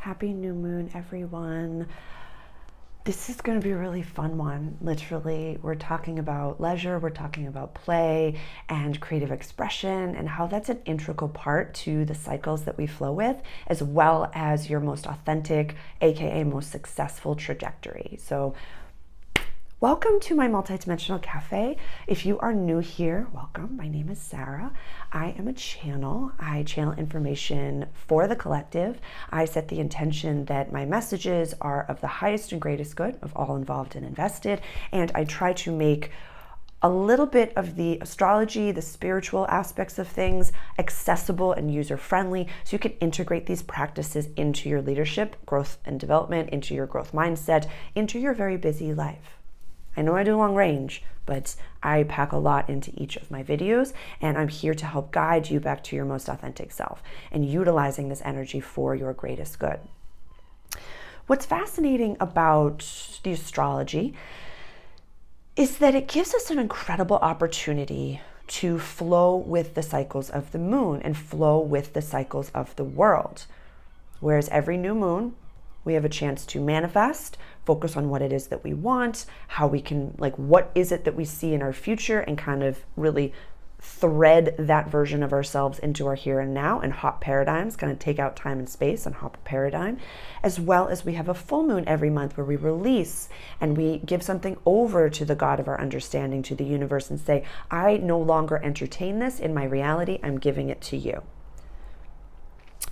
Happy new moon, everyone. This is going to be a really fun one. Literally, we're talking about leisure, we're talking about play and creative expression and how that's an integral part to the cycles that we flow with, as well as your most authentic, aka most successful trajectory. So welcome to my Multidimensional Cafe. If you are new here, welcome. My name is Sarah. I am a channel. I channel information for the collective. I set the intention that my messages are of the highest and greatest good of all involved and invested, and I try to make a little bit of the astrology, the spiritual aspects of things accessible and user-friendly so you can integrate these practices into your leadership, growth and development, into your growth mindset, into your very busy life. I know I do long range, but I pack a lot into each of my videos, and I'm here to help guide you back to your most authentic self and utilizing this energy for your greatest good. What's fascinating about the astrology is that it gives us an incredible opportunity to flow with the cycles of the moon and flow with the cycles of the world. Whereas every new moon, we have a chance to manifest, focus on what it is that we want, how we can, what is it that we see in our future, and kind of really thread that version of ourselves into our here and now and hop paradigms, kind of take out time and space and hop a paradigm, as well as we have a full moon every month where we release and we give something over to the God of our understanding, to the universe, and say, I no longer entertain this in my reality, I'm giving it to you.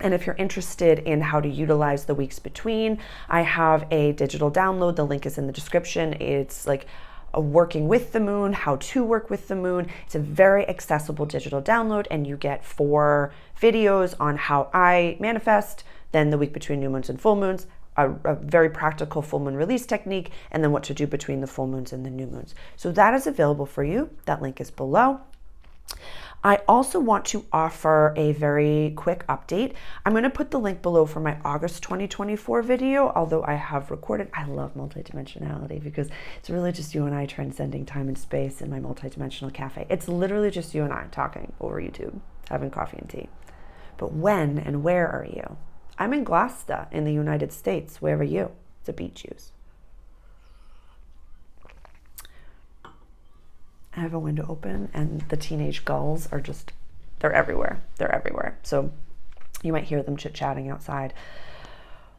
And if you're interested in how to utilize the weeks between, I have a digital download. The link is in the description. It's like a working with the moon, how to work with the moon. It's a very accessible digital download, and you get 4 videos on how I manifest, then the week between new moons and full moons, a very practical full moon release technique, and then what to do between the full moons and the new moons. So that is available for you. That link is below. I also want to offer a very quick update. I'm going to put the link below for my August 2024 video, although I have recorded. I love multidimensionality because it's really just you and I transcending time and space in my multidimensional cafe. It's literally just you and I talking over YouTube, having coffee and tea. But when and where are you? I'm in Gloucester in the United States. Where are you? It's a beet juice. I have a window open and the teenage gulls are just, they're everywhere. They're everywhere. So you might hear them chit-chatting outside.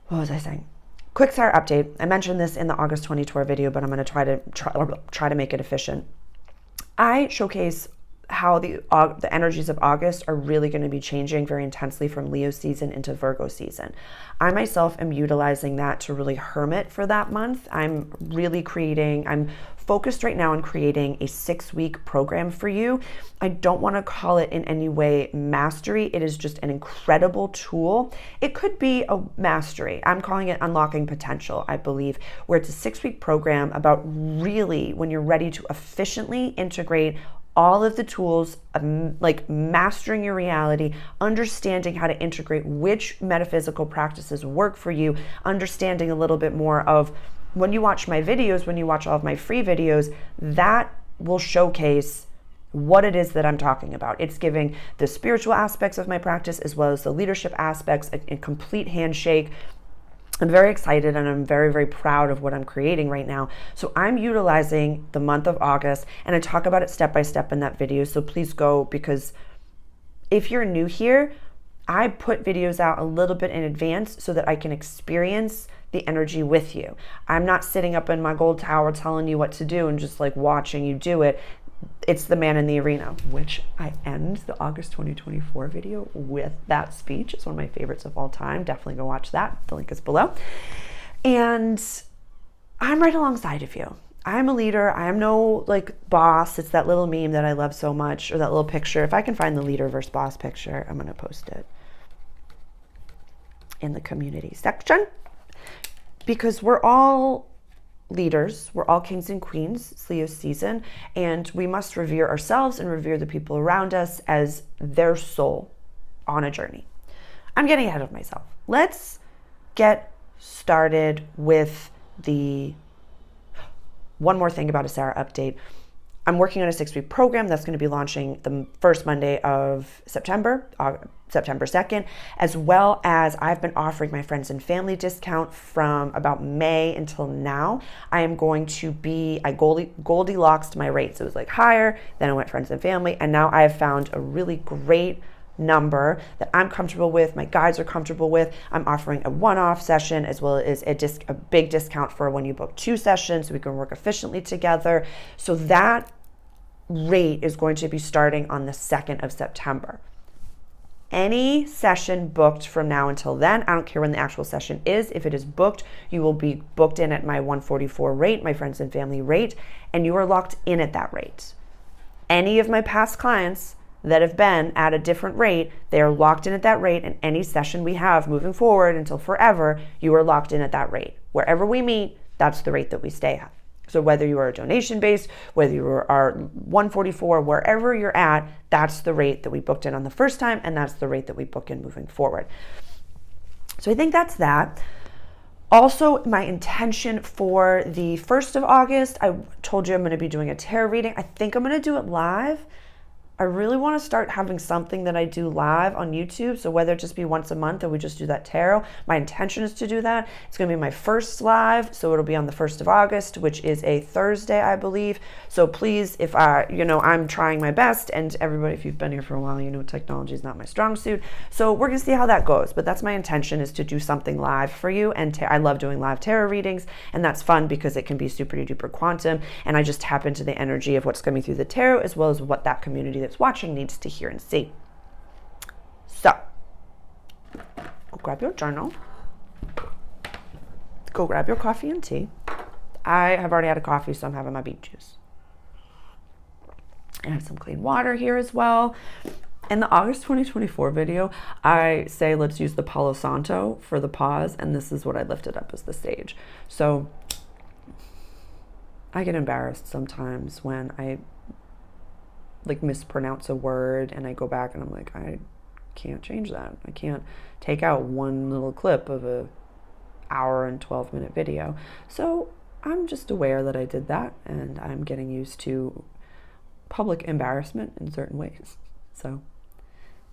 What was I saying? Quick Sarah update. I mentioned this in the August 2024 video, but I'm going to try to make it efficient. I showcase how the energies of August are really going to be changing very intensely from Leo season into Virgo season. I myself am utilizing that to really hermit for that month. I'm focused right now on creating a 6-week program for you. I don't want to call it in any way mastery. It is just an incredible tool. It could be a mastery. I'm calling it unlocking potential, I believe, where it's a 6-week program about really when you're ready to efficiently integrate all of the tools of mastering your reality, understanding how to integrate which metaphysical practices work for you, understanding a little bit more of when you watch my videos, when you watch all of my free videos, that will showcase what it is that I'm talking about. It's giving the spiritual aspects of my practice as well as the leadership aspects a complete handshake. I'm very excited and I'm very, very proud of what I'm creating right now. So I'm utilizing the month of August, and I talk about it step by step in that video. So please go, because if you're new here, I put videos out a little bit in advance so that I can experience the energy with you. I'm not sitting up in my gold tower telling you what to do and just watching you do it. It's the man in the arena, which I end the August 2024 video with that speech. It's one of my favorites of all time. Definitely go watch that. The link is below. And I'm right alongside of you. I'm a leader. I am no boss. It's that little meme that I love so much, or that little picture. If I can find the leader versus boss picture, I'm going to post it in the community section, because we're all leaders. We're all kings and queens. It's Leo season, and we must revere ourselves and revere the people around us as their soul on a journey. I'm getting ahead of myself. Let's get started with the one more thing about a Sarah update. I'm working on a 6-week program that's going to be launching the first Monday of September, September 2nd, as well as I've been offering my friends and family discount from about May until now. I am going to be, I Goldilocks my rates. It was like higher, then I went friends and family, and now I have found a really great number that I'm comfortable with, my guides are comfortable with. I'm offering a one-off session as well as a big discount for when you book 2 sessions so we can work efficiently together. So that rate is going to be starting on the 2nd of September. Any session booked from now until then, I don't care when the actual session is, if it is booked, you will be booked in at my 144 rate, my friends and family rate, and you are locked in at that rate. Any of my past clients that have been at a different rate, they are locked in at that rate, and any session we have moving forward until forever, you are locked in at that rate. Wherever we meet, that's the rate that we stay at. So whether you are a donation based, whether you are 144, wherever you're at, that's the rate that we booked in on the first time, and that's the rate that we book in moving forward. So I think that's that. Also, my intention for the 1st of August, I told you I'm going to be doing a tarot reading. I think I'm going to do it live. I really want to start having something that I do live on YouTube. So whether it just be once a month or we just do that tarot, my intention is to do that. It's going to be my first live. So it'll be on the 1st of August, which is a Thursday, I believe. So please, if I'm trying my best, and everybody, if you've been here for a while, you know technology is not my strong suit. So we're going to see how that goes. But that's my intention, is to do something live for you. And I love doing live tarot readings. And that's fun because it can be super duper quantum. And I just tap into the energy of what's coming through the tarot, as well as what that community that's watching needs to hear and see. So, go grab your journal. Go grab your coffee and tea. I have already had a coffee, so I'm having my beet juice. I have some clean water here as well. In the August 2024 video, I say let's use the Palo Santo for the pause, and this is what I lifted up as the sage. So, I get embarrassed sometimes when I mispronounce a word and I go back and I'm like, I can't change that. I can't take out one little clip of a hour and 12-minute video. So I'm just aware that I did that, and I'm getting used to public embarrassment in certain ways. So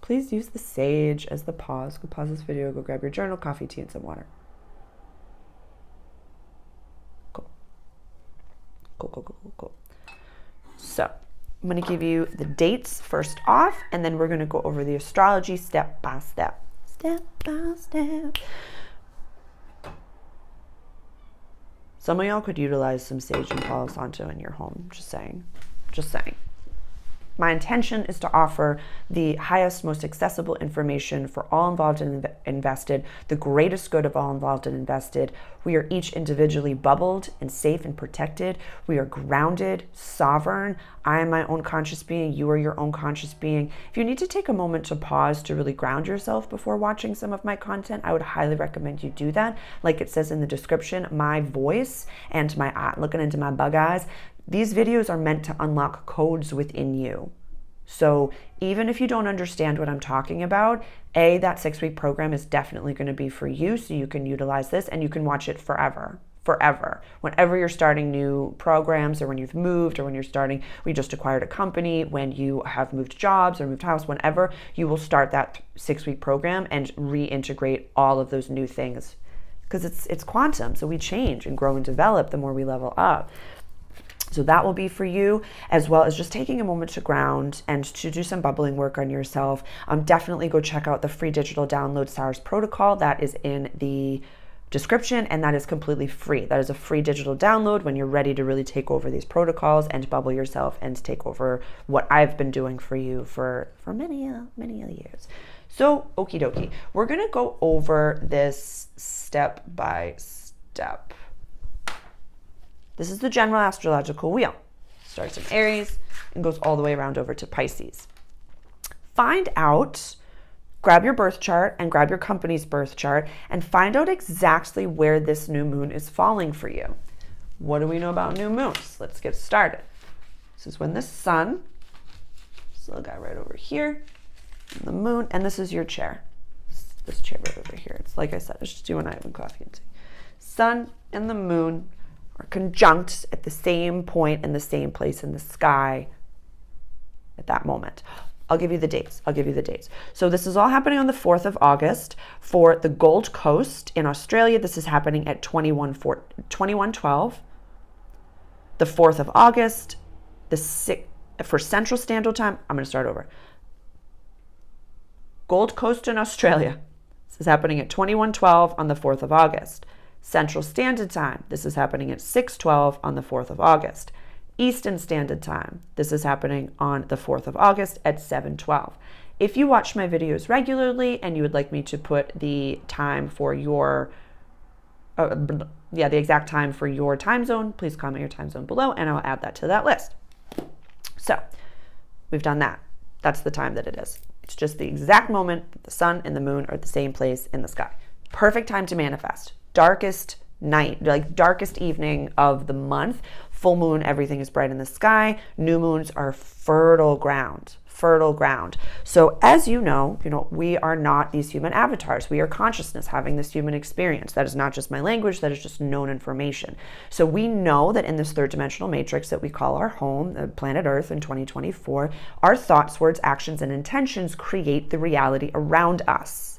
please use the sage as the pause. Go pause this video, go grab your journal, coffee, tea, and some water. Cool. So I'm going to give you the dates first off, and then we're going to go over the astrology step by step. Step by step. Some of y'all could utilize some sage and Palo Santo in your home. Just saying. My intention is to offer the highest, most accessible information for all involved and invested, the greatest good of all involved and invested. We are each individually bubbled and safe and protected. We are grounded, sovereign. I am my own conscious being. You are your own conscious being. If you need to take a moment to pause to really ground yourself before watching some of my content, I would highly recommend you do that. Like it says in the description, my voice and my eye, looking into my bug eyes, these videos are meant to unlock codes within you. So even if you don't understand what I'm talking about, that 6-week program is definitely going to be for you, so you can utilize this and you can watch it forever. Whenever you're starting new programs, or when you've moved, or when we just acquired a company, when you have moved jobs or moved house, whenever, you will start that 6-week program and reintegrate all of those new things, because it's quantum. So we change and grow and develop the more we level up. So that will be for you, as well as just taking a moment to ground and to do some bubbling work on yourself. Definitely go check out the free digital download Sarah's Protocol. That is in the description, and that is completely free. That is a free digital download when you're ready to really take over these protocols and bubble yourself and take over what I've been doing for you for many years. So, okie dokie. We're going to go over this step by step. This is the general astrological wheel. Starts in Aries and goes all the way around over to Pisces. Grab your birth chart and grab your company's birth chart and find out exactly where this new moon is falling for you. What do we know about new moons? Let's get started. This is when the sun, this little guy right over here, and the moon, and this is your chair. This chair right over here. It's like I said, it's just you and I having coffee and tea. Sun and the moon or conjunct at the same point in the same place in the sky at that moment. I'll give you the dates. So this is all happening on the 4th of August. For the Gold Coast in Australia, this is happening at 2112. The 4th of August, for Central Standard Time, I'm going to start over. Gold Coast in Australia, this is happening at 2112 on the 4th of August. Central Standard Time, this is happening at 6:12 on the 4th of August. Eastern Standard Time, this is happening on the 4th of August at 7:12. If you watch my videos regularly and you would like me to put the time for your, the exact time for your time zone, please comment your time zone below and I'll add that to that list. So we've done that. That's the time that it is. It's just the exact moment that the sun and the moon are at the same place in the sky. Perfect time to manifest. Darkest night, like darkest evening of the month. Full moon, everything is bright in the sky. New moons are fertile ground. So as you know, we are not these human avatars. We are consciousness having this human experience. That is not just my language, that is just known information. So we know that in this third dimensional matrix that we call our home, the planet Earth in 2024, our thoughts, words, actions, and intentions create the reality around us.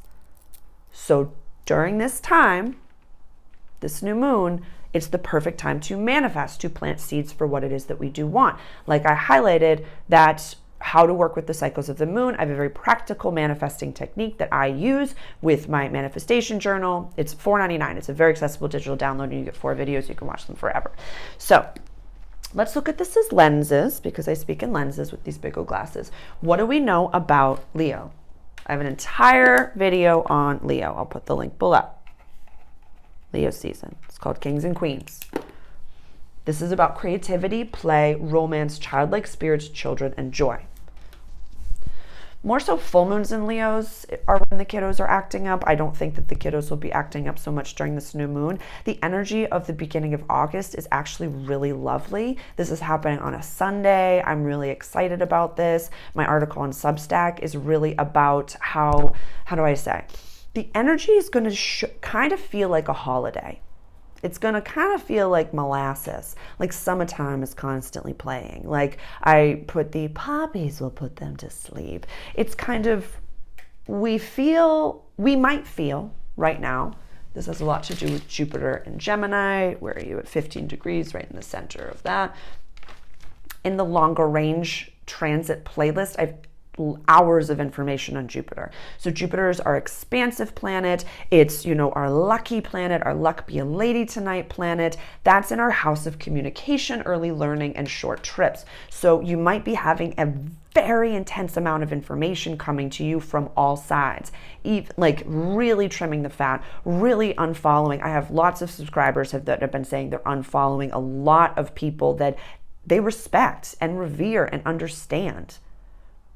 So during this time, this new moon, it's the perfect time to manifest, to plant seeds for what it is that we do want. Like I highlighted that how to work with the cycles of the moon. I have a very practical manifesting technique that I use with my manifestation journal. It's $4.99. It's a very accessible digital download and you get 4 videos. You can watch them forever. So let's look at this as lenses because I speak in lenses with these big old glasses. What do we know about Leo? I have an entire video on Leo. I'll put the link below. Leo season. It's called Kings and Queens. This is about creativity, play, romance, childlike spirits, children, and joy. More so full moons in Leos are when the kiddos are acting up. I don't think that the kiddos will be acting up so much during this new moon. The energy of the beginning of August is actually really lovely. This is happening on a Sunday. I'm really excited about this. My article on Substack is really about how do I say? The energy is going to kind of feel like a holiday. It's going to kind of feel like molasses, like summertime is constantly playing. Like I put the poppies will put them to sleep. It's kind of, we might feel right now, this has a lot to do with Jupiter and Gemini. Where are you at 15 degrees, right in the center of that. In the longer range transit playlist, I've hours of information on Jupiter. So Jupiter is our expansive planet. It's, our lucky planet, our luck be a lady tonight planet. That's in our house of communication, early learning, and short trips. So you might be having a very intense amount of information coming to you from all sides, like really trimming the fat, really unfollowing. I have lots of subscribers that have been saying they're unfollowing a lot of people that they respect and revere and understand.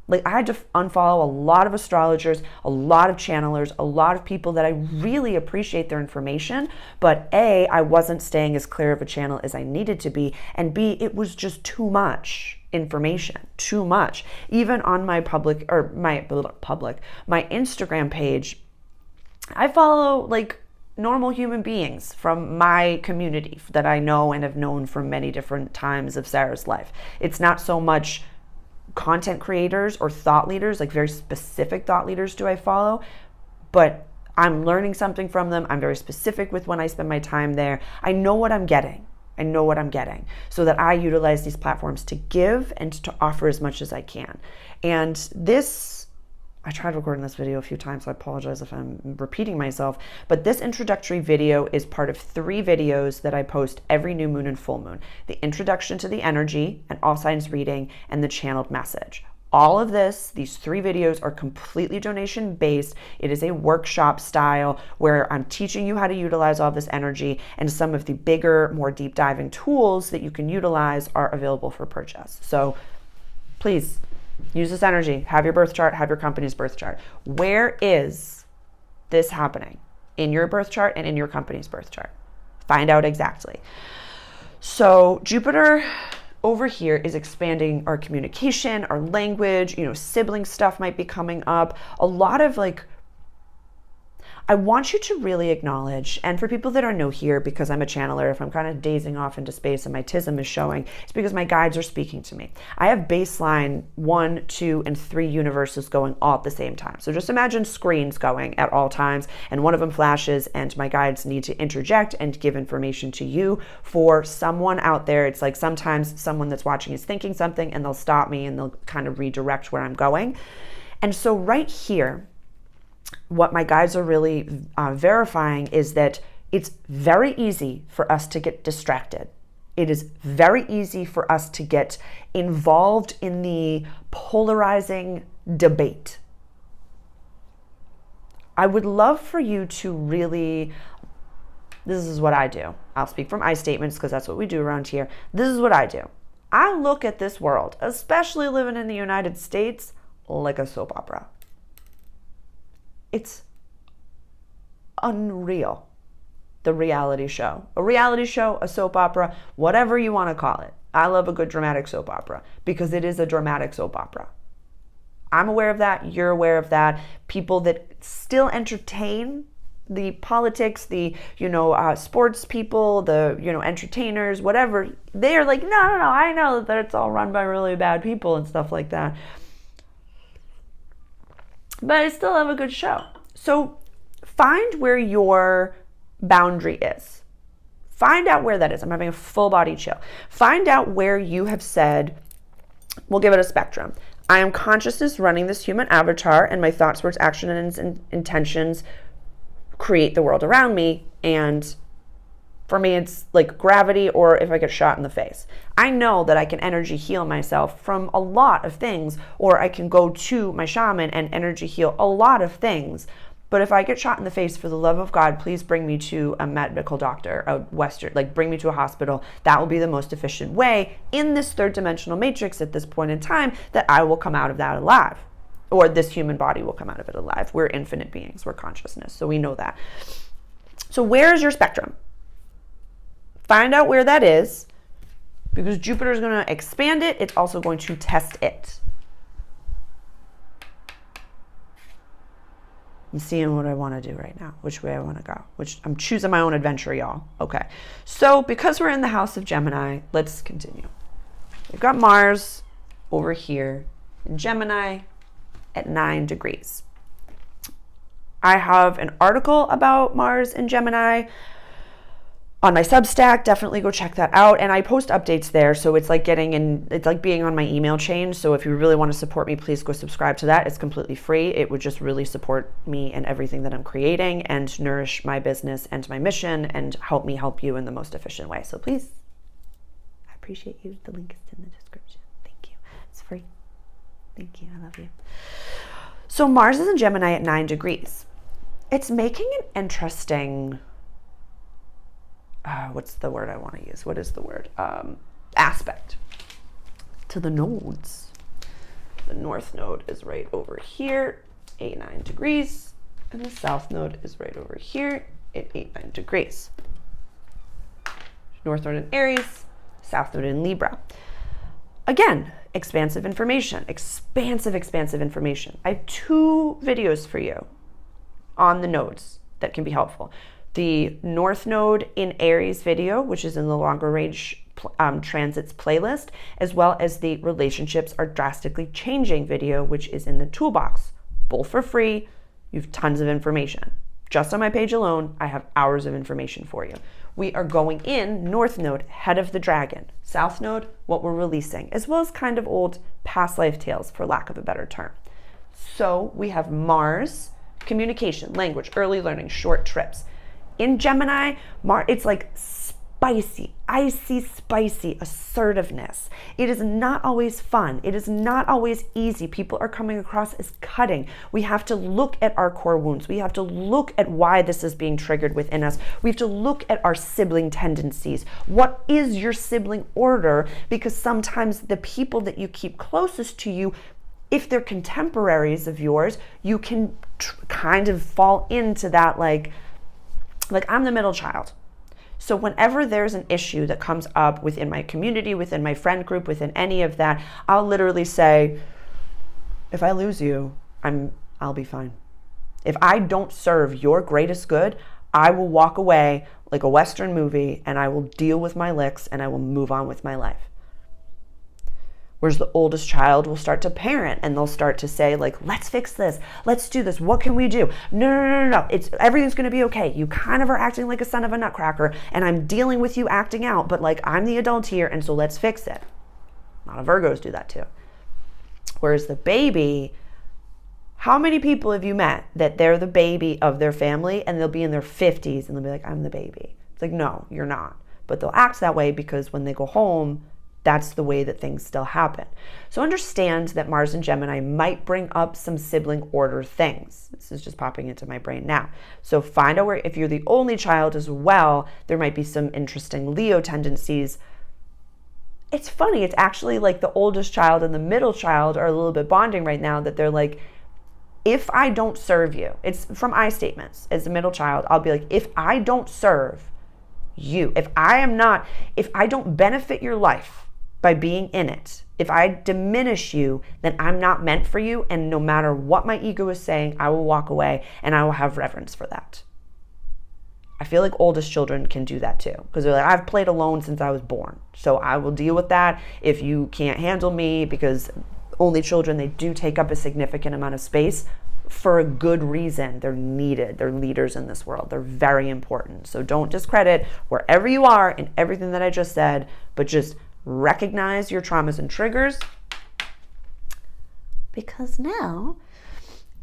Like I had to unfollow a lot of astrologers, a lot of channelers, a lot of people that I really appreciate their information, but A, I wasn't staying as clear of a channel as I needed to be, and B, it was just too much information, too much. Even on my my Instagram page, I follow like normal human beings from my community that I know and have known from many different times of Sarah's life. It's not so much content creators or thought leaders, like very specific thought leaders do I follow, but I'm learning something from them. I'm very specific with when I spend my time there. I know what I'm getting. So that I utilize these platforms to give and to offer as much as I can. And I tried recording this video a few times, so I apologize if I'm repeating myself, but this introductory video is part of 3 videos that I post every new moon and full moon. The introduction to the energy, an all signs reading, and the channeled message. All of these 3 videos are completely donation based. It is a workshop style where I'm teaching you how to utilize all this energy, and some of the bigger, more deep diving tools that you can utilize are available for purchase. So please, use this energy. Have your birth chart, have your company's birth chart. Where is this happening? In your birth chart and in your company's birth chart. Find out exactly. So Jupiter over here is expanding our communication, our language, sibling stuff might be coming up. A lot of I want you to really acknowledge, and for people that are new here, because I'm a channeler, if I'm kind of dazing off into space and my tism is showing, it's because my guides are speaking to me. I have baseline 1, 2, and 3 universes going all at the same time. So just imagine screens going at all times, and one of them flashes, and my guides need to interject and give information to you. For someone out there, it's like sometimes someone that's watching is thinking something, and they'll stop me and they'll kind of redirect where I'm going. And so right here, what my guides are really verifying is that it's very easy for us to get distracted. It is very easy for us to get involved in the polarizing debate. I would love for you to really, this is what I do. I'll speak from I statements because that's what we do around here. This is what I do. I look at this world, especially living in the United States, like a soap opera. It's unreal, the reality show. A reality show, a soap opera, whatever you want to call it. I love a good dramatic soap opera because it is a dramatic soap opera. I'm aware of that. You're aware of that. People that still entertain the politics, the, sports people, the, entertainers, whatever, they're like, no, I know that it's all run by really bad people and stuff like that. But I still have a good show. So find where your boundary is. Find out where that is. I'm having a full body chill. Find out where you have said, we'll give it a spectrum. I am consciousness running this human avatar, and my thoughts, words, actions, and intentions create the world around me. And for me, it's like gravity, or if I get shot in the face. I know that I can energy heal myself from a lot of things, or I can go to my shaman and energy heal a lot of things. But if I get shot in the face, for the love of God, please bring me to a medical doctor, bring me to a hospital. That will be the most efficient way in this third dimensional matrix at this point in time that I will come out of that alive, or this human body will come out of it alive. We're infinite beings, we're consciousness, so we know that. So where is your spectrum? Find out where that is, because Jupiter is going to expand it. It's also going to test it. I'm seeing what I want to do right now, which way I want to go, which I'm choosing my own adventure, y'all. Okay. So because we're in the house of Gemini, let's continue. We've got Mars over here in Gemini at 9 degrees. I have an article about Mars in Gemini on my Substack. Definitely go check that out. And I post updates there. So it's like it's like being on my email chain. So if you really want to support me, please go subscribe to that. It's completely free. It would just really support me and everything that I'm creating and nourish my business and my mission and help me help you in the most efficient way. So please, I appreciate you. The link is in the description. Thank you. It's free. Thank you. I love you. So Mars is in Gemini at 9 degrees. It's making an interesting, what's the word I want to use? What is the word? Aspect to the nodes. The north node is right over here at 9 degrees, and the south node is right over here at 9 degrees. North node in Aries, south node in Libra. Again, expansive information, expansive information. I have 2 videos for you on the nodes that can be helpful. The North Node in Aries video, which is in the longer range transits playlist, as well as the relationships are drastically changing video, which is in the toolbox. Both for free. You have tons of information. Just on my page alone, I have hours of information for you. We are going in North Node, head of the dragon. South Node, what we're releasing, as well as kind of old past life tales, for lack of a better term. So we have Mars, communication, language, early learning, short trips. In Gemini, it's like spicy, icy, spicy assertiveness. It is not always fun. It is not always easy. People are coming across as cutting. We have to look at our core wounds. We have to look at why this is being triggered within us. We have to look at our sibling tendencies. What is your sibling order? Because sometimes the people that you keep closest to you, if they're contemporaries of yours, you can kind of fall into that like I'm the middle child. So whenever there's an issue that comes up within my community, within my friend group, within any of that, I'll literally say, if I lose you, I'll be fine. If I don't serve your greatest good, I will walk away like a Western movie and I will deal with my licks and I will move on with my life. Whereas the oldest child will start to parent and they'll start to say like, let's fix this. Let's do this. What can we do? No. Everything's going to be okay. You kind of are acting like a son of a nutcracker and I'm dealing with you acting out, but like I'm the adult here and so let's fix it. A lot of Virgos do that too. Whereas the baby, how many people have you met that they're the baby of their family and they'll be in their 50s and they'll be like, I'm the baby. It's like, no, you're not. But they'll act that way because when they go home, that's the way that things still happen. So understand that Mars and Gemini might bring up some sibling order things. This is just popping into my brain now. So find out where, if you're the only child as well, there might be some interesting Leo tendencies. It's funny, it's actually like the oldest child and the middle child are a little bit bonding right now, that they're like, if I don't serve you, it's from I statements. As a middle child, I'll be like, if I don't serve you, if I don't benefit your life by being in it, if I diminish you, then I'm not meant for you. And no matter what my ego is saying, I will walk away and I will have reverence for that. I feel like oldest children can do that too, because they're like, I've played alone since I was born, so I will deal with that if you can't handle me, because only children, they do take up a significant amount of space for a good reason. They're needed. They're leaders in this world. They're very important. So don't discredit wherever you are in everything that I just said, but just recognize your traumas and triggers. Because now,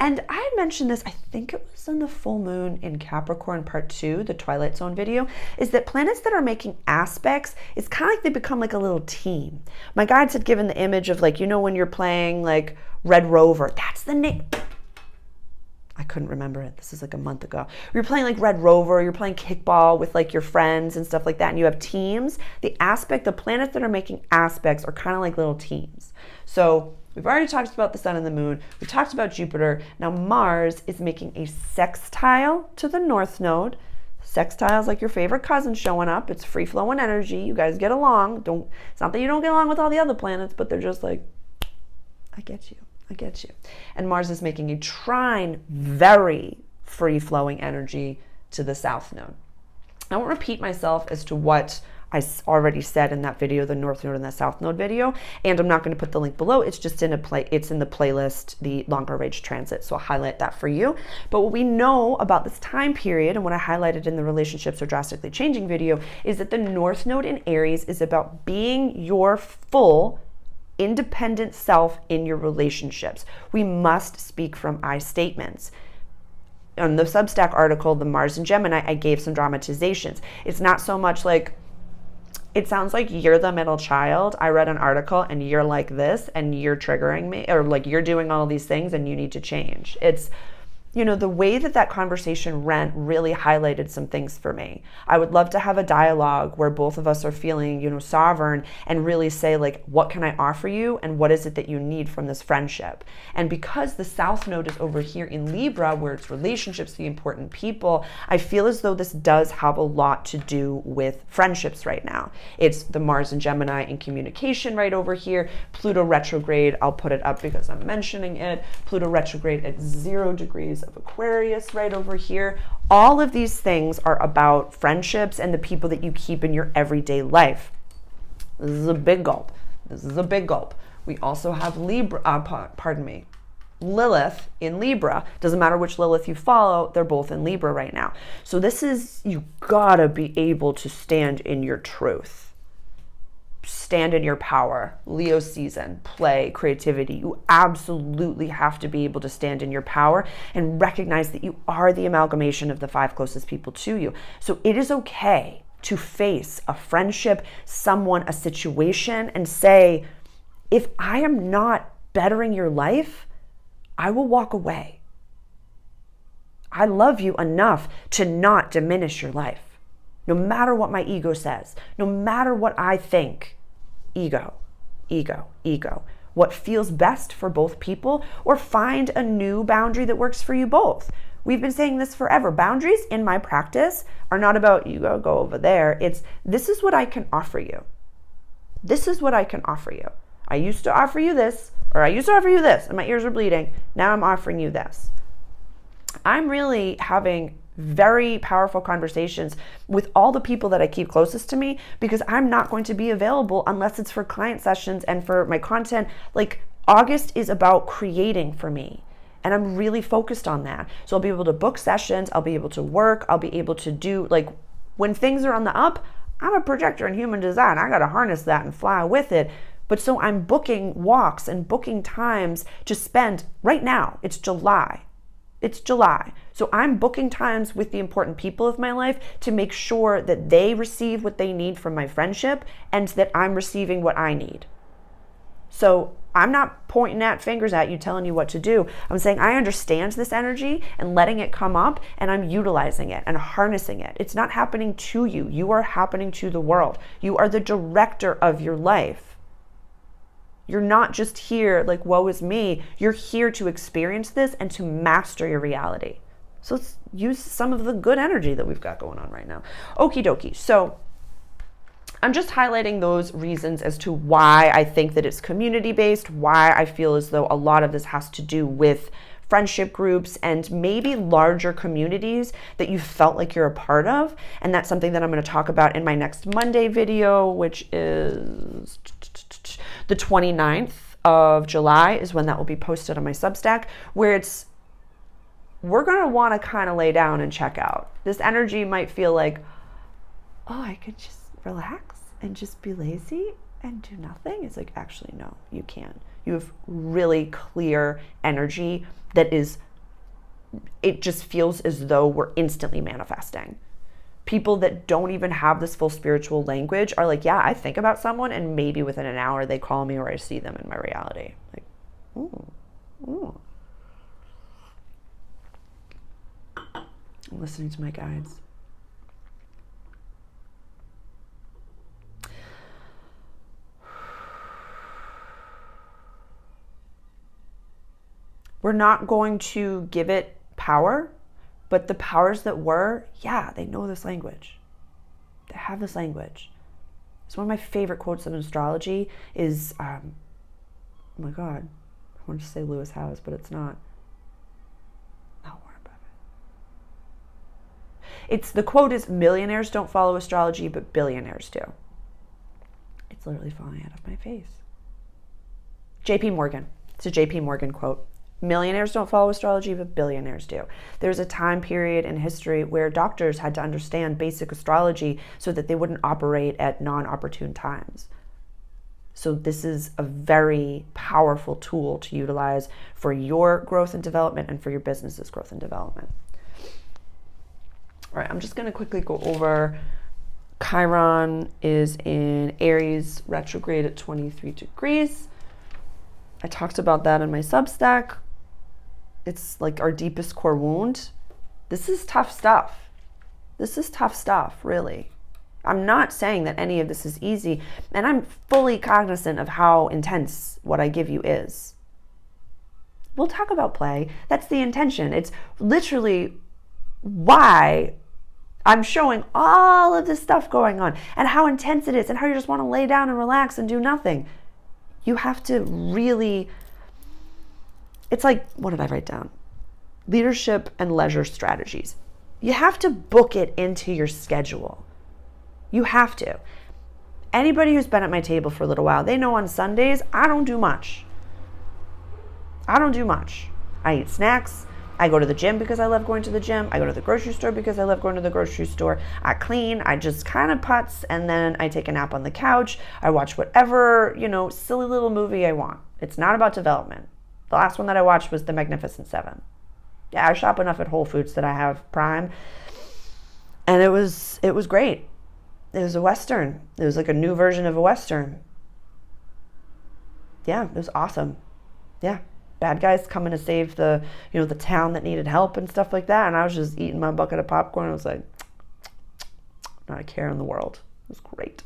and I had mentioned this, I think it was in the full moon in Capricorn part 2, the Twilight Zone video, is that planets that are making aspects, it's kind of like they become like a little team. My guides had given the image of like, you know, when you're playing like Red Rover, that's the name. I couldn't remember it. This is like a month ago. You're playing like Red Rover, you're playing kickball with like your friends and stuff like that, and you have teams. The planets that are making aspects are kind of like little teams. So we've already talked about the sun and the moon. We talked about Jupiter. Now Mars is making a sextile to the North Node. Sextile is like your favorite cousin showing up. It's free flowing energy. You guys get along. It's not that you don't get along with all the other planets, but they're just like, I get you. And Mars is making a trine, very free-flowing energy to the South Node. I won't repeat myself as to what I already said in that video, the North Node and the South Node video, and I'm not going to put the link below. It's just it's in the playlist, the longer range transit, so I'll highlight that for you. But what we know about this time period, and what I highlighted in the relationships are drastically changing video, is that the North Node in Aries is about being your full independent self in your relationships. We must speak from I statements. On the Substack article, the Mars and Gemini, I gave some dramatizations. It's not so much like, it sounds like you're the middle child. I read an article and you're like this and you're triggering me, or like you're doing all these things and you need to change. It's, you know, the way that conversation went really highlighted some things for me. I would love to have a dialogue where both of us are feeling, you know, sovereign and really say like, what can I offer you? And what is it that you need from this friendship? And because the South Node is over here in Libra, where it's relationships, the important people, I feel as though this does have a lot to do with friendships right now. It's the Mars and Gemini in communication right over here. Pluto retrograde, I'll put it up because I'm mentioning it. Pluto retrograde at 0 degrees of Aquarius right over here. All of these things are about friendships and the people that you keep in your everyday life. This is a big gulp. We also have Lilith in Libra. Doesn't matter which Lilith you follow, they're both in Libra right now. So this is, you gotta be able to stand in your truth. Stand in your power. Leo season, play, creativity. You absolutely have to be able to stand in your power and recognize that you are the amalgamation of the 5 closest people to you. So it is okay to face a friendship, someone, a situation, and say, if I am not bettering your life, I will walk away. I love you enough to not diminish your life. No matter what my ego says, no matter what I think, ego. What feels best for both people, or find a new boundary that works for you both. We've been saying this forever. Boundaries in my practice are not about you go over there. It's, this is what I can offer you. This is what I can offer you. I used to offer you this, or I used to offer you this, and my ears are bleeding. Now I'm offering you this. I'm really having very powerful conversations with all the people that I keep closest to me, because I'm not going to be available unless it's for client sessions and for my content. Like, August is about creating for me, and I'm really focused on that. So I'll be able to book sessions, I'll be able to work, I'll be able to do, like, when things are on the up, I'm a projector in human design. I got to harness that and fly with it. But so I'm booking walks and booking times to spend right now. It's July. So I'm booking times with the important people of my life to make sure that they receive what they need from my friendship and that I'm receiving what I need. So I'm not pointing at fingers at you, telling you what to do. I'm saying I understand this energy and letting it come up, and I'm utilizing it and harnessing it. It's not happening to you. You are happening to the world. You are the director of your life. You're not just here like, woe is me. You're here to experience this and to master your reality. So let's use some of the good energy that we've got going on right now. Okie dokie. So I'm just highlighting those reasons as to why I think that it's community-based, why I feel as though a lot of this has to do with friendship groups and maybe larger communities that you felt like you're a part of. And that's something that I'm going to talk about in my next Monday video, which is the 29th of July is when that will be posted on my Substack, where we're going to want to kind of lay down and check out. This energy might feel like, oh, I could just relax and just be lazy and do nothing. It's like, actually, no, you can't. You have really clear energy that is, it just feels as though we're instantly manifesting. People that don't even have this full spiritual language are like, yeah, I think about someone and maybe within an hour they call me or I see them in my reality. Like, ooh. I'm listening to my guides. We're not going to give it power, but the powers that were, yeah, they know this language. They have this language. It's one of my favorite quotes in astrology is, oh my God, I want to say Lewis Howes, but it's not. Not Warren Buffett. The quote is, millionaires don't follow astrology, but billionaires do. It's literally falling out of my face. JP Morgan. It's a JP Morgan quote. Millionaires don't follow astrology, but billionaires do. There's a time period in history where doctors had to understand basic astrology so that they wouldn't operate at non-opportune times. So this is a very powerful tool to utilize for your growth and development and for your business's growth and development. All right, I'm just going to quickly go over. Chiron is in Aries retrograde at 23 degrees. I talked about that in my Substack. It's like our deepest core wound. This is tough stuff. Really. I'm not saying that any of this is easy, and I'm fully cognizant of how intense what I give you is. We'll talk about play. That's the intention. It's literally why I'm showing all of this stuff going on and how intense it is and how you just want to lay down and relax and do nothing. You have to really, it's like, what did I write down? Leadership and leisure strategies. You have to book it into your schedule. You have to. Anybody who's been at my table for a little while, they know on Sundays, I don't do much. I eat snacks. I go to the gym because I love going to the gym. I go to the grocery store because I love going to the grocery store. I clean. I just kind of putz, and then I take a nap on the couch. I watch whatever, silly little movie I want. It's not about development. The last one that I watched was The Magnificent Seven. Yeah, I shop enough at Whole Foods that I have Prime. And it was great. It was a Western. It was like a new version of a Western. Yeah, it was awesome. Yeah. Bad guys coming to save the town that needed help and stuff like that. And I was just eating my bucket of popcorn. I was like, not a care in the world. It was great.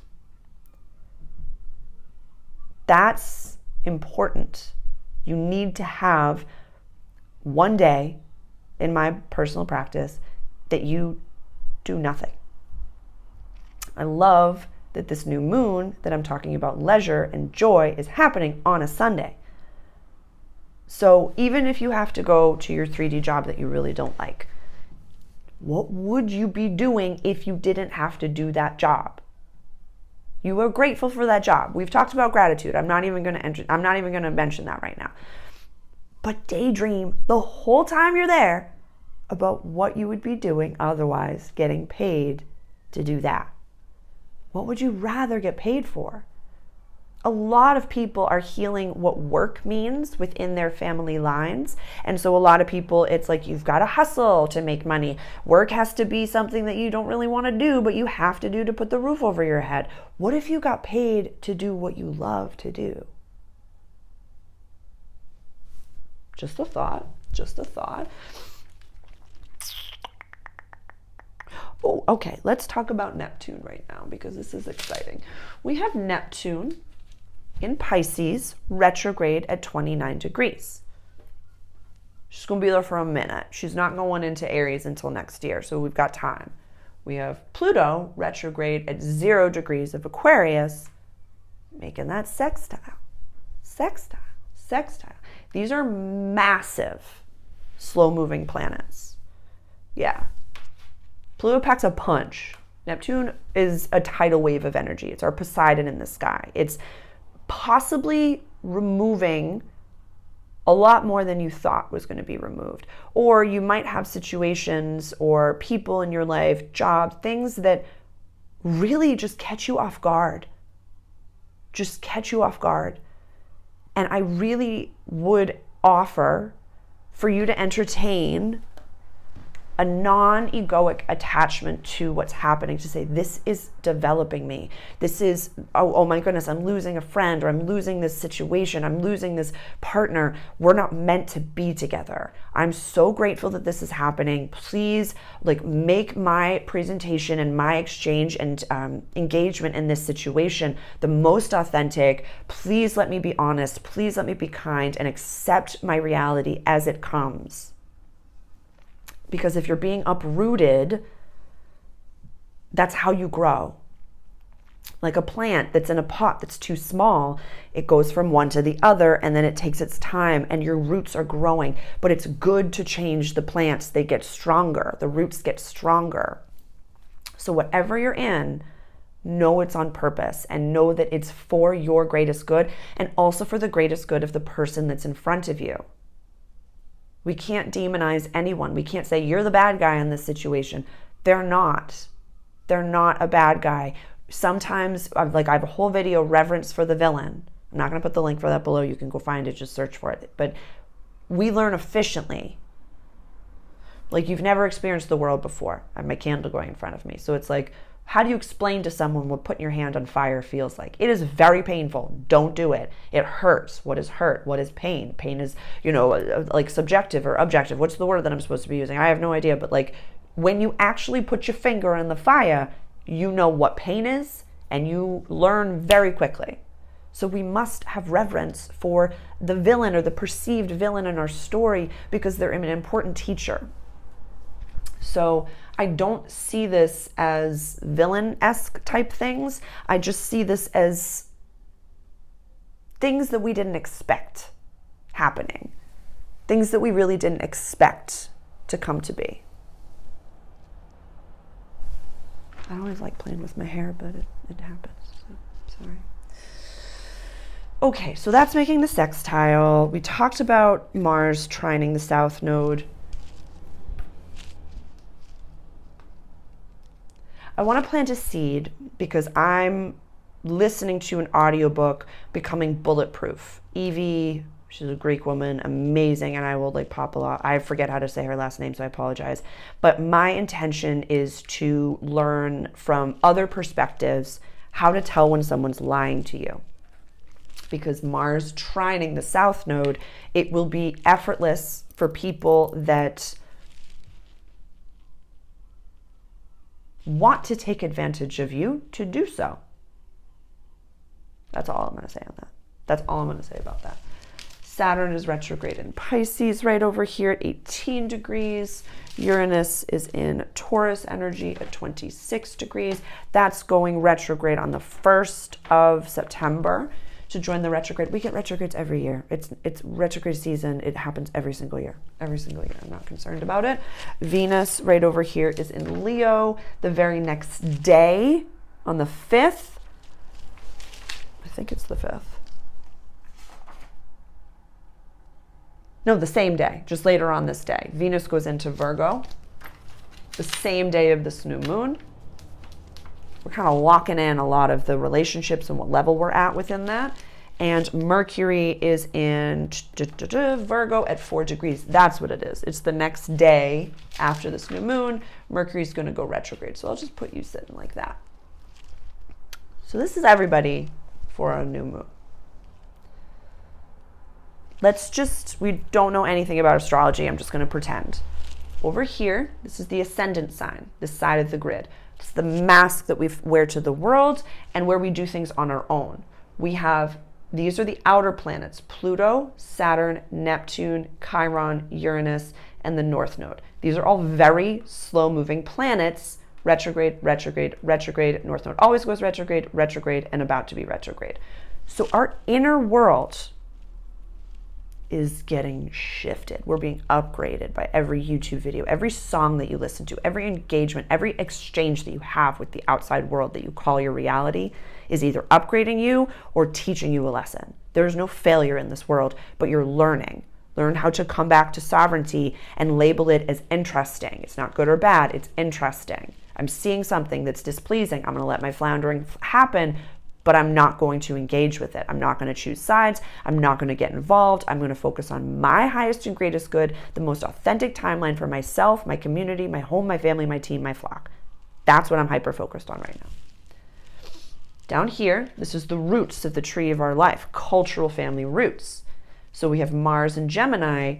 That's important. You need to have one day in my personal practice that you do nothing. I love that this new moon that I'm talking about leisure and joy is happening on a Sunday. So even if you have to go to your 3D job that you really don't like, what would you be doing if you didn't have to do that job? You are grateful for that job. We've talked about gratitude. I'm not even going to mention that right now. But daydream the whole time you're there about what you would be doing otherwise, getting paid to do that. What would you rather get paid for? A lot of people are healing what work means within their family lines. And so a lot of people, it's like you've got to hustle to make money. Work has to be something that you don't really want to do, but you have to do to put the roof over your head. What if you got paid to do what you love to do? Just a thought, just a thought. Oh, okay, let's talk about Neptune right now because this is exciting. We have Neptune in Pisces, retrograde at 29 degrees. She's going to be there for a minute. She's not going into Aries until next year, so we've got time. We have Pluto retrograde at 0 degrees of Aquarius, making that sextile. Sextile. Sextile. These are massive, slow-moving planets. Yeah. Pluto packs a punch. Neptune is a tidal wave of energy. It's our Poseidon in the sky. It's possibly removing a lot more than you thought was going to be removed. Or you might have situations or people in your life, jobs, things that really just catch you off guard. Just catch you off guard. And I really would offer for you to entertain a non-egoic attachment to what's happening, to say, this is developing me. This is, oh my goodness, I'm losing a friend, or I'm losing this situation, I'm losing this partner. We're not meant to be together. I'm so grateful that this is happening. Please, make my presentation and my exchange and engagement in this situation the most authentic. Please let me be honest. Please let me be kind and accept my reality as it comes. Because if you're being uprooted, that's how you grow. Like a plant that's in a pot that's too small, it goes from one to the other and then it takes its time and your roots are growing. But it's good to change the plants. They get stronger. The roots get stronger. So whatever you're in, know it's on purpose and know that it's for your greatest good and also for the greatest good of the person that's in front of you. We can't demonize anyone. We can't say, you're the bad guy in this situation. They're not. They're not a bad guy. Sometimes, I have a whole video, reverence for the villain. I'm not going to put the link for that below. You can go find it. Just search for it. But we learn efficiently. Like you've never experienced the world before. I have my candle going in front of me. So it's like, how do you explain to someone what putting your hand on fire feels like? It is very painful. Don't do it. It hurts. What is hurt? What is pain? Pain is, subjective or objective. What's the word that I'm supposed to be using? I have no idea. But when you actually put your finger in the fire, you know what pain is and you learn very quickly. So we must have reverence for the villain or the perceived villain in our story because they're an important teacher. So I don't see this as villain-esque type things. I just see this as things that we didn't expect happening. Things that we really didn't expect to come to be. I don't always like playing with my hair, but it happens. So, sorry. Okay, so that's making the sextile. We talked about Mars trining the South Node. I want to plant a seed because I'm listening to an audiobook, Becoming Bulletproof. Evie, she's a Greek woman, amazing, and I will pop a lot. I forget how to say her last name, so I apologize. But my intention is to learn from other perspectives how to tell when someone's lying to you. Because Mars trining the South Node, it will be effortless for people that want to take advantage of you to do so. That's all I'm going to say on that. That's all I'm going to say about that. Saturn is retrograde in Pisces right over here at 18 degrees. Uranus is in Taurus energy at 26 degrees. That's going retrograde on the 1st of September. to join the retrograde. We get retrogrades every year. It's retrograde season. It happens every single year. Every single year. I'm not concerned about it. Venus right over here is in Leo. The very next day, on the 5th, I think it's the 5th. No, the same day, just later on this day. Venus goes into Virgo, the same day of this new moon. We're kind of locking in a lot of the relationships and what level we're at within that. And Mercury is in Virgo at 4 degrees. That's what it is. It's the next day after this new moon. Mercury's going to go retrograde. So I'll just put you sitting like that. So this is everybody for a new moon. We don't know anything about astrology. I'm just going to pretend. Over here, this is the ascendant sign, this side of the grid. It's the mask that we wear to the world and where we do things on our own. These are the outer planets: Pluto, Saturn, Neptune, Chiron, Uranus, and the North Node. These are all very slow-moving planets. Retrograde, retrograde, retrograde. North Node always goes retrograde, retrograde, and about to be retrograde. So our inner world is getting shifted. We're being upgraded by every YouTube video, every song that you listen to, every engagement, every exchange that you have with the outside world that you call your reality is either upgrading you or teaching you a lesson. There's no failure in this world, but you're learning. Learn how to come back to sovereignty and label it as interesting. It's not good or bad, it's interesting. I'm seeing something that's displeasing. I'm going to let my floundering happen, but I'm not going to engage with it. I'm not going to choose sides. I'm not going to get involved. I'm going to focus on my highest and greatest good, the most authentic timeline for myself, my community, my home, my family, my team, my flock. That's what I'm hyper-focused on right now. Down here, this is the roots of the tree of our life, cultural family roots. So we have Mars in Gemini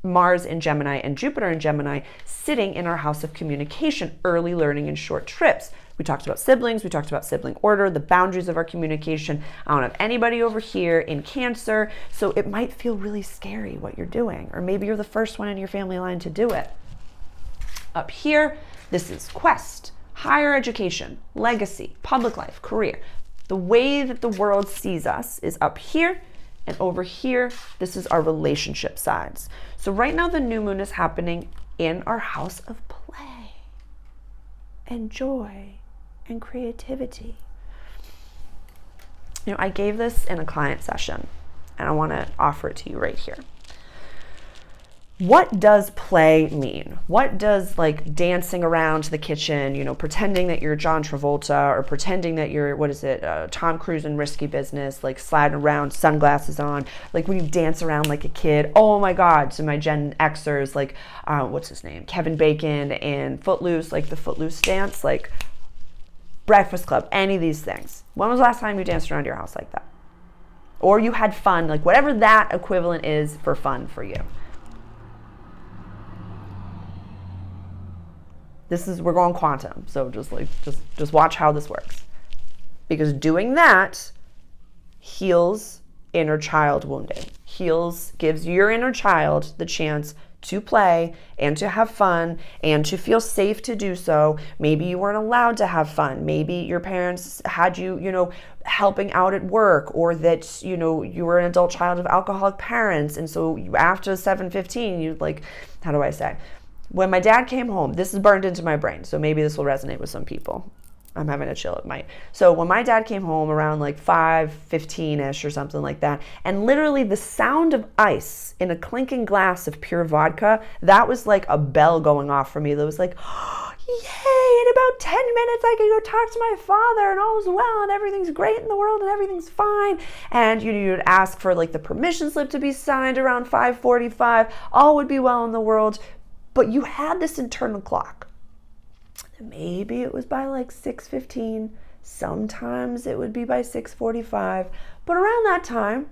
and Jupiter in Gemini sitting in our house of communication, early learning and short trips. We talked about siblings, we talked about sibling order, the boundaries of our communication. I don't have anybody over here in Cancer, so it might feel really scary what you're doing, or maybe you're the first one in your family line to do it. Up here, this is quest, higher education, legacy, public life, career. The way that the world sees us is up here, and over here, this is our relationship sides. So right now the new moon is happening in our house of play and joy and creativity. You know, I gave this in a client session and I want to offer it to you right here. What does play mean? What does like dancing around the kitchen, you know, pretending that you're John Travolta or pretending that you're, Tom Cruise in Risky Business, like sliding around, sunglasses on, like when you dance around like a kid. Oh my God. So my Gen Xers, like, what's his name? Kevin Bacon and Footloose, like the Footloose dance, like Breakfast Club, any of these things. When was the last time you danced around your house like that? Or you had fun, like whatever that equivalent is for fun for you. We're going quantum. So just watch how this works. Because doing that heals inner child wounding. Gives your inner child the chance to play and to have fun and to feel safe to do so. Maybe you weren't allowed to have fun. Maybe your parents had you, helping out at work, or that, you were an adult child of alcoholic parents. And so after 7:15, you how do I say? When my dad came home, this is burned into my brain, so maybe this will resonate with some people. I'm having a chill, it might. So when my dad came home around 5:15-ish or something like that, and literally the sound of ice in a clinking glass of pure vodka, that was like a bell going off for me. That was like, oh, yay, in about 10 minutes I can go talk to my father and all's well and everything's great in the world and everything's fine. And you'd ask for the permission slip to be signed around 5:45. All would be well in the world. But you had this internal clock. Maybe it was by 6:15. Sometimes it would be by 6:45. But around that time,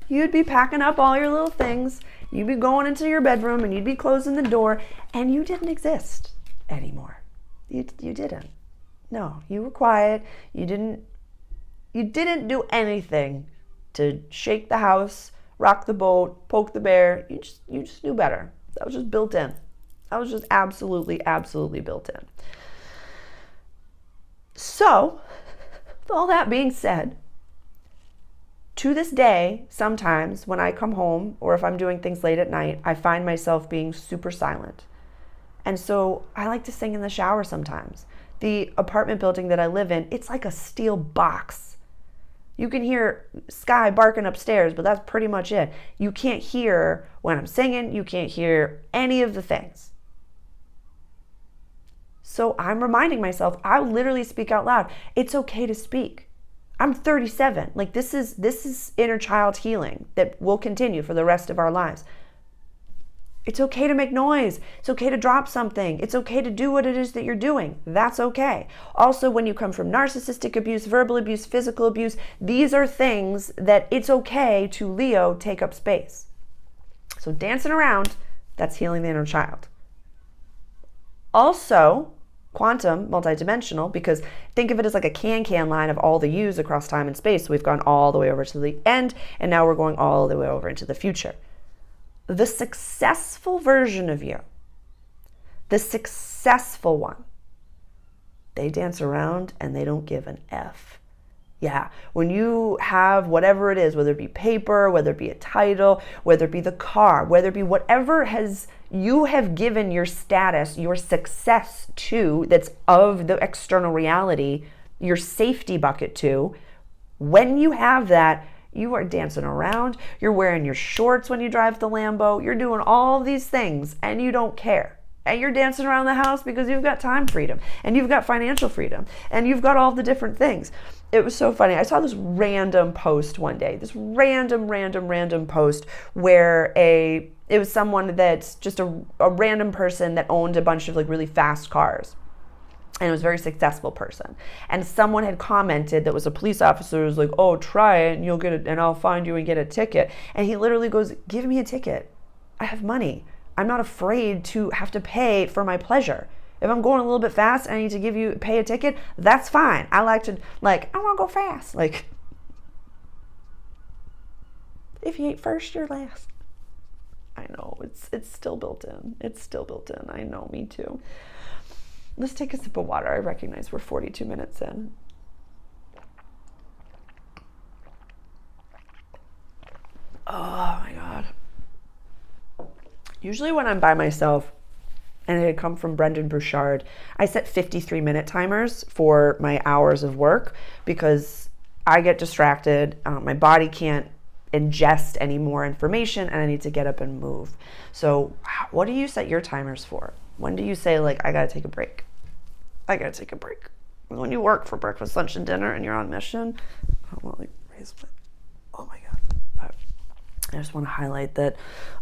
you'd be packing up all your little things. You'd be going into your bedroom and you'd be closing the door, and you didn't exist anymore. You didn't. No, you were quiet. You didn't do anything to shake the house, rock the boat, poke the bear. You just knew better. That was just built in. That was just absolutely, absolutely built in. So, with all that being said, To this day, sometimes when I come home or if I'm doing things late at night, I find myself being super silent. And so I like to sing in the shower sometimes. The apartment building that I live in, it's like a steel box. You can hear Sky barking upstairs, but that's pretty much it. You can't hear when I'm singing. You can't hear any of the things. So I'm reminding myself, I literally speak out loud. It's okay to speak. I'm 37. Like this is inner child healing that will continue for the rest of our lives. It's okay to make noise. It's okay to drop something. It's okay to do what it is that you're doing. That's okay. Also, when you come from narcissistic abuse, verbal abuse, physical abuse, these are things that it's okay to, Leo, take up space. So dancing around, that's healing the inner child. Also, quantum, multidimensional, because think of it as like a can line of all the U's across time and space. So we've gone all the way over to the end, and now we're going all the way over into the future. The successful version of you, the successful one, they dance around and they don't give an F. Yeah, when you have whatever it is, whether it be paper, whether it be a title, whether it be the car, whether it be whatever you have given your status, your success to, that's of the external reality, your safety bucket to, when you have that, you are dancing around, you're wearing your shorts when you drive the Lambo, you're doing all these things and you don't care. And you're dancing around the house because you've got time freedom and you've got financial freedom and you've got all the different things. It was so funny. I saw this random post one day, this random post where it was someone that's just a random person that owned a bunch of like really fast cars. And it was a very successful person. And someone had commented that was a police officer, was like, oh, try it and you'll get it and I'll find you and get a ticket. And he literally goes, give me a ticket. I have money. I'm not afraid to have to pay for my pleasure. If I'm going a little bit fast and I need to pay a ticket, that's fine. I like to, I want to go fast. Like, if you ain't first, you're last. I know, it's still built in. It's still built in. I know, me too. Let's take a sip of water. I recognize we're 42 minutes in. Oh my God. Usually when I'm by myself, and it had come from Brendan Burchard, I set 53-minute timers for my hours of work because I get distracted. My body can't ingest any more information and I need to get up and move. So what do you set your timers for? When do you say, I got to take a break? I got to take a break. When you work for breakfast, lunch, and dinner and you're on mission, I don't want to raise my, oh my God. But I just want to highlight that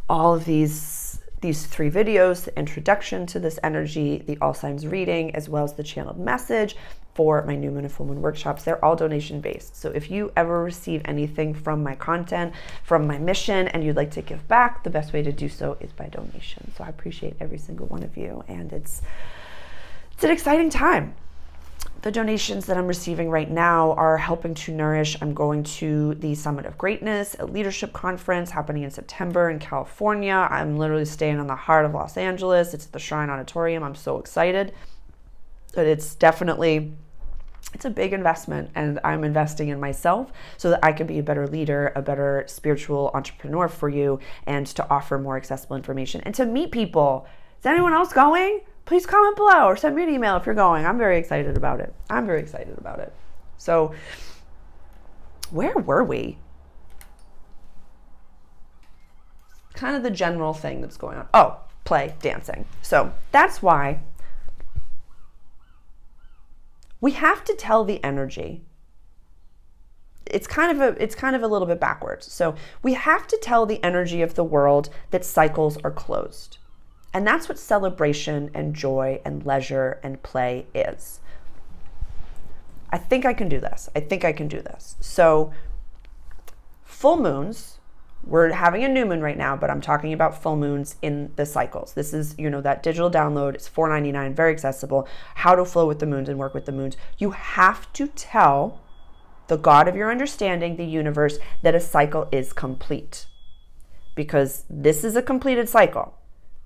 all of these 3 videos, the introduction to this energy, the all signs reading, as well as the channeled message for my new moon and full moon workshops, they're all donation based. So if you ever receive anything from my content, from my mission, and you'd like to give back, the best way to do so is by donation. So I appreciate every single one of you, and it's an exciting time. The donations that I'm receiving right now are helping to nourish. I'm going to the Summit of Greatness, a leadership conference happening in September in California. I'm literally staying on the heart of Los Angeles. It's at the Shrine Auditorium. I'm so excited. But it's a big investment, and I'm investing in myself so that I can be a better leader, a better spiritual entrepreneur for you, and to offer more accessible information and to meet people. Is anyone else going? Please comment below or send me an email if you're going. I'm very excited about it. So where were we? Kind of the general thing that's going on. Oh, play, dancing. So that's why we have to tell the energy. It's kind of a little bit backwards. So we have to tell the energy of the world that cycles are closed. And that's what celebration and joy and leisure and play is. I think I can do this. So full moons, we're having a new moon right now, but I'm talking about full moons in the cycles. This is, that digital download. It's $4.99, very accessible. How to flow with the moons and work with the moons. You have to tell the God of your understanding, the universe, that a cycle is complete. Because this is a completed cycle.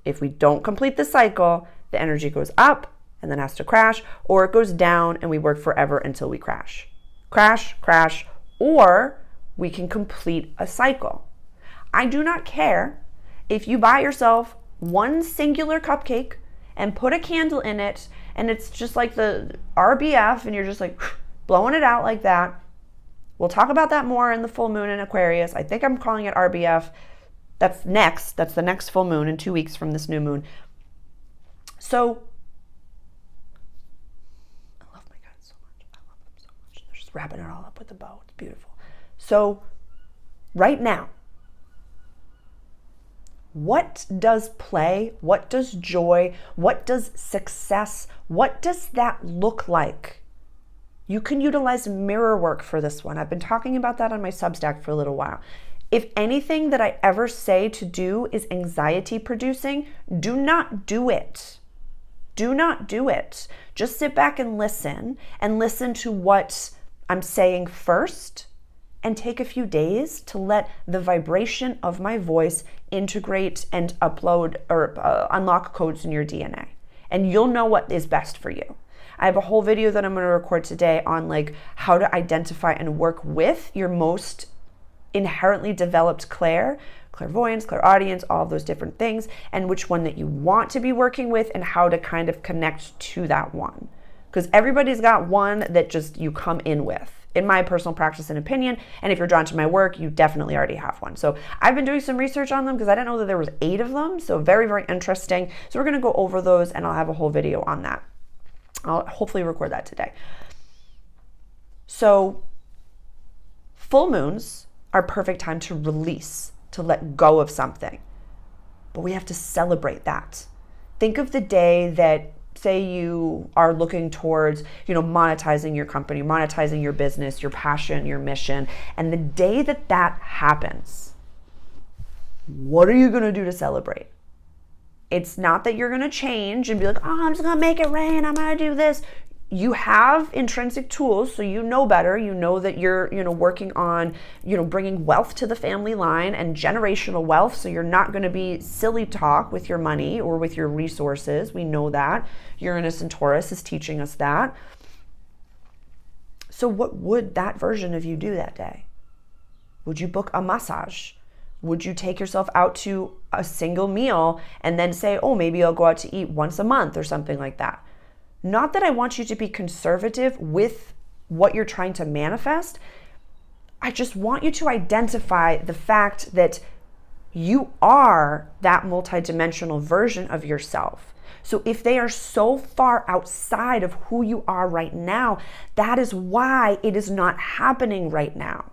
If we don't complete the cycle, the energy goes up and then has to crash, or it goes down and we work forever until we crash. Crash, or we can complete a cycle. I do not care if you buy yourself one singular cupcake and put a candle in it and it's just like the RBF and you're just like blowing it out like that. We'll talk about that more in the full moon in Aquarius. I think I'm calling it RBF. That's next. That's the next full moon in 2 weeks from this new moon. So I love my guys so much. I love them so much. They're just wrapping it all up with a bow. It's beautiful. So right now, what does play, what does joy, what does success, what does that look like? You can utilize mirror work for this one. I've been talking about that on my Substack for a little while. If anything that I ever say to do is anxiety producing, do not do it. Do not do it. Just sit back and listen to what I'm saying first, and take a few days to let the vibration of my voice integrate and upload or unlock codes in your DNA. And you'll know what is best for you. I have a whole video that I'm going to record today on like how to identify and work with your most inherently developed clairvoyance, clairaudience, all of those different things, and which one that you want to be working with and how to kind of connect to that one. Because everybody's got one that just you come in with. In my personal practice and opinion, and if you're drawn to my work, you definitely already have one. So I've been doing some research on them because I didn't know that there was 8 of them. So very, very interesting. So we're going to go over those and I'll have a whole video on that. I'll hopefully record that today. So full moons are perfect time to release, to let go of something. But we have to celebrate that. Think of the day that, say you are looking towards, monetizing your company, monetizing your business, your passion, your mission. And the day that that happens, what are you going to do to celebrate? It's not that you're going to change and be like, oh, I'm just going to make it rain. I'm going to do this. You have intrinsic tools, so you know better. You know that you're, working on, bringing wealth to the family line and generational wealth. So you're not going to be silly talk with your money or with your resources. We know that. Uranus and Taurus is teaching us that. So what would that version of you do that day? Would you book a massage? Would you take yourself out to a single meal and then say, oh, maybe I'll go out to eat once a month or something like that? Not that I want you to be conservative with what you're trying to manifest. I just want you to identify the fact that you are that multidimensional version of yourself. So if they are so far outside of who you are right now, that is why it is not happening right now.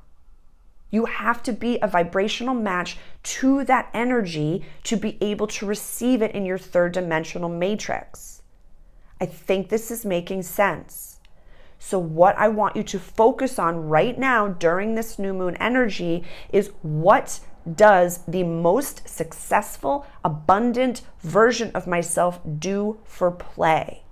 You have to be a vibrational match to that energy to be able to receive it in your third dimensional matrix. I think this is making sense. So what I want you to focus on right now during this new moon energy is, what does the most successful, abundant version of myself do for play?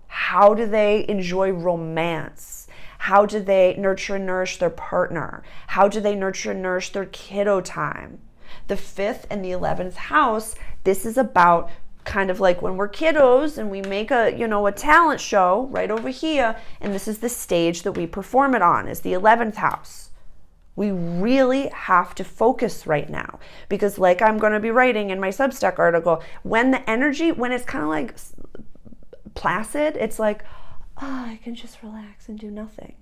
How do they enjoy romance? How do they nurture and nourish their partner? How do they nurture and nourish their kiddo time? The 5th and the 11th house, this is about kind of like when we're kiddos and we make a talent show right over here, and this is the stage that we perform it on, is the 11th house. We really have to focus right now, because like I'm going to be writing in my Substack article, when it's kind of like placid, it's like, oh, I can just relax and do nothing.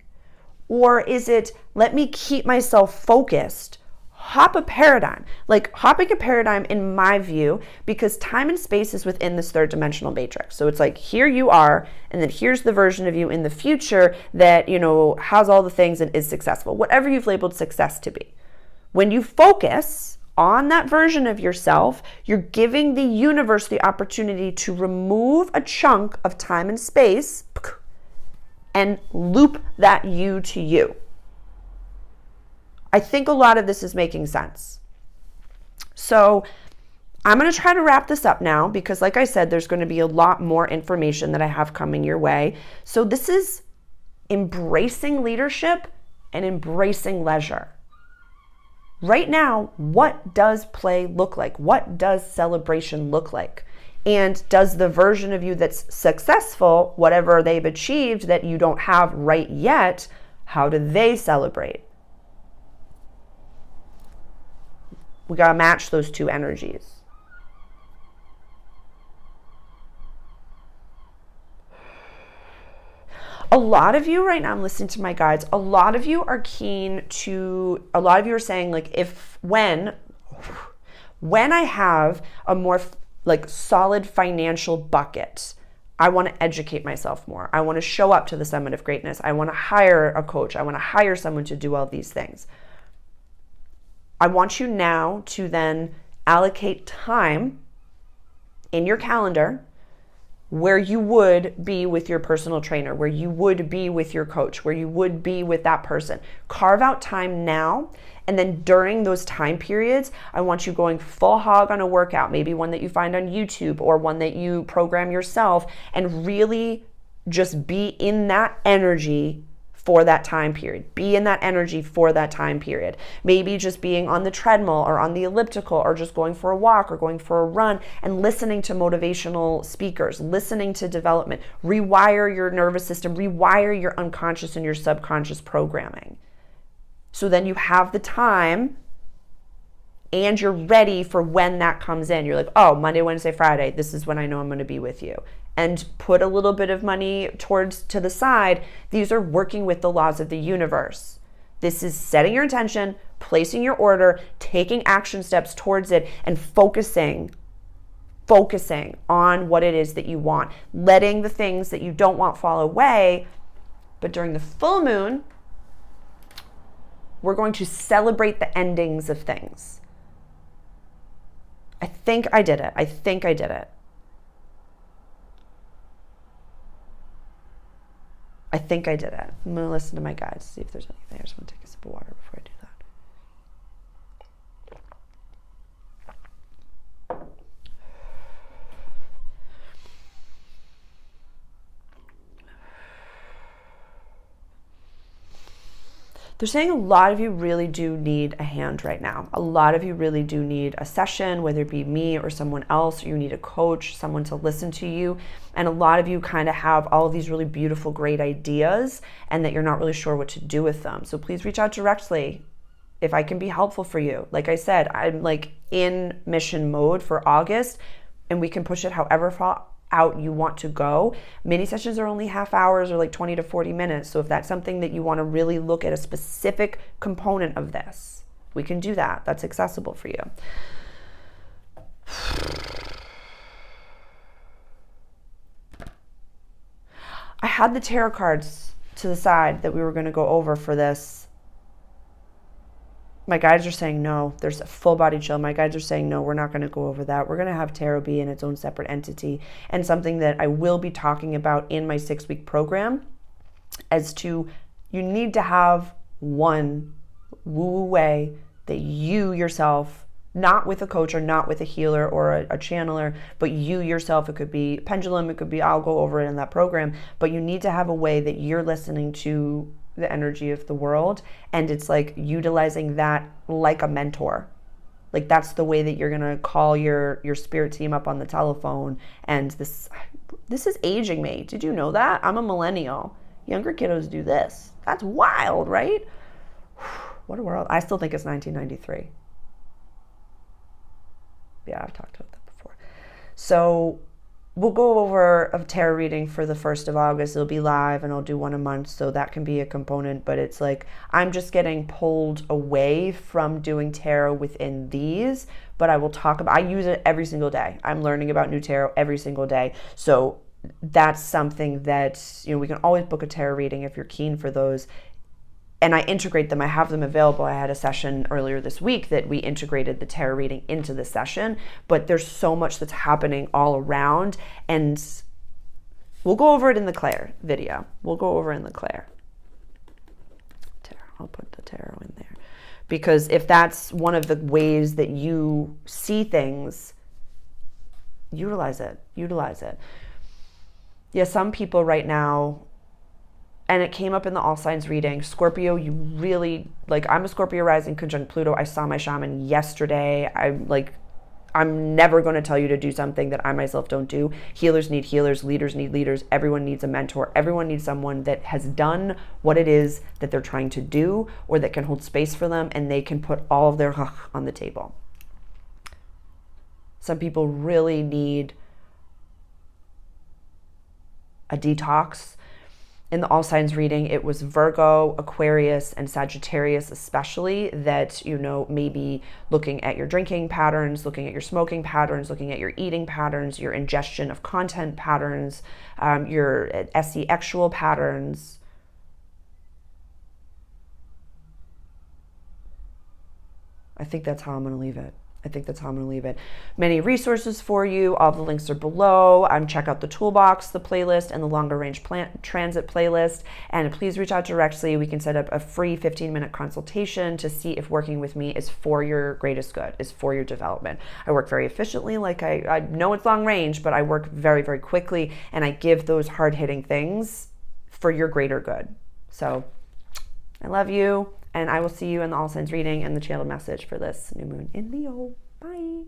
Or is it, let me keep myself focused, hopping a paradigm in my view, because time and space is within this third dimensional matrix. So it's like, here you are, and then here's the version of you in the future that, has all the things and is successful, whatever you've labeled success to be. When you focus on that version of yourself, you're giving the universe the opportunity to remove a chunk of time and space and loop that you to you. I think a lot of this is making sense. So I'm going to try to wrap this up now, because like I said, there's going to be a lot more information that I have coming your way. So this is embracing leadership and embracing leisure. Right now, what does play look like? What does celebration look like? And does the version of you that's successful, whatever they've achieved that you don't have right yet, how do they celebrate? We got to match those two energies. A lot of you right now, I'm listening to my guides, a lot of you are keen to, a lot of you are saying like, when I have a more like solid financial bucket, I want to educate myself more. I want to show up to the summit of greatness. I want to hire a coach. I want to hire someone to do all these things. I want you now to then allocate time in your calendar where you would be with your personal trainer, where you would be with your coach, where you would be with that person. Carve out time now, and then during those time periods, I want you going full hog on a workout, maybe one that you find on YouTube or one that you program yourself, and really just be in that energy for that time period. Be in that energy for that time period. Maybe just being on the treadmill or on the elliptical or just going for a walk or going for a run and listening to motivational speakers, listening to development. Rewire your nervous system, rewire your unconscious and your subconscious programming. So then you have the time and you're ready for when that comes in. You're like, oh, Monday, Wednesday, Friday, this is when I know I'm going to be with you. And put a little bit of money to the side. These are working with the laws of the universe. This is setting your intention, placing your order, taking action steps towards it, and focusing on what it is that you want. Letting the things that you don't want fall away. But during the full moon, we're going to celebrate the endings of things. I think I did it. I'm going to listen to my guides, see if there's anything. I just want to take a sip of water before I do that. They're saying a lot of you really do need a hand right now. A lot of you really do need a session, whether it be me or someone else, or you need a coach, someone to listen to you. And a lot of you kind of have all of these really beautiful, great ideas and that you're not really sure what to do with them. So please reach out directly if I can be helpful for you. Like I said, I'm like in mission mode for August, and we can push it however far out you want to go. Mini sessions are only half hours or like 20 to 40 minutes. So if that's something that you want to really look at a specific component of this, we can do that. That's accessible for you. I had the tarot cards to the side that we were going to go over for this. My guides are saying no. There's a full body chill. My guides are saying no, we're not going to go over that. We're going to have tarot be in its own separate entity, and something that I will be talking about in my 6-week program as to, you need to have one woo-woo way that you yourself, not with a coach or not with a healer or a channeler, but you yourself, it could be pendulum, it could be, I'll go over it in that program, but you need to have a way that you're listening to the energy of the world, and it's like utilizing that like a mentor. Like that's the way that you're gonna call your spirit team up on the telephone. And this is aging me. Did you know that? I'm a millennial. Younger kiddos do this. That's wild, right? What a world. I still think it's 1993. Yeah, I've talked about that before. So we'll go over a tarot reading for the 1st of August. It'll be live and I'll do one a month, so that can be a component, but it's like I'm just getting pulled away from doing tarot within these, but I will talk about, I use it every single day. I'm learning about new tarot every single day. So that's something that, you know, we can always book a tarot reading if you're keen for those. And I integrate them. I have them available. I had a session earlier this week that we integrated the tarot reading into the session, but there's so much that's happening all around, and we'll go over it in the Claire video. We'll go over in the Claire. Tarot. I'll put the tarot in there, because if that's one of the ways that you see things, utilize it. Yeah, some people right now, and it came up in the all signs reading, Scorpio, you really, like, I'm a Scorpio rising conjunct Pluto. I saw my shaman yesterday. I'm never going to tell you to do something that I myself don't do. Healers need healers, leaders need leaders. Everyone needs a mentor. Everyone needs someone that has done what it is that they're trying to do, or that can hold space for them, and they can put all of their on the table. Some people really need a detox. In the all signs reading, it was Virgo, Aquarius, and Sagittarius especially that, maybe looking at your drinking patterns, looking at your smoking patterns, looking at your eating patterns, your ingestion of content patterns, your sexual patterns. I think that's how I'm going to leave it. Many resources for you. All the links are below. Check out the toolbox, the playlist, and the longer range transit playlist. And please reach out directly. We can set up a free 15-minute consultation to see if working with me is for your greatest good, is for your development. I work very efficiently. Like I know it's long range, but I work very, very quickly, and I give those hard-hitting things for your greater good. So I love you. And I will see you in the all signs reading and the channel message for this new moon in Leo. Bye.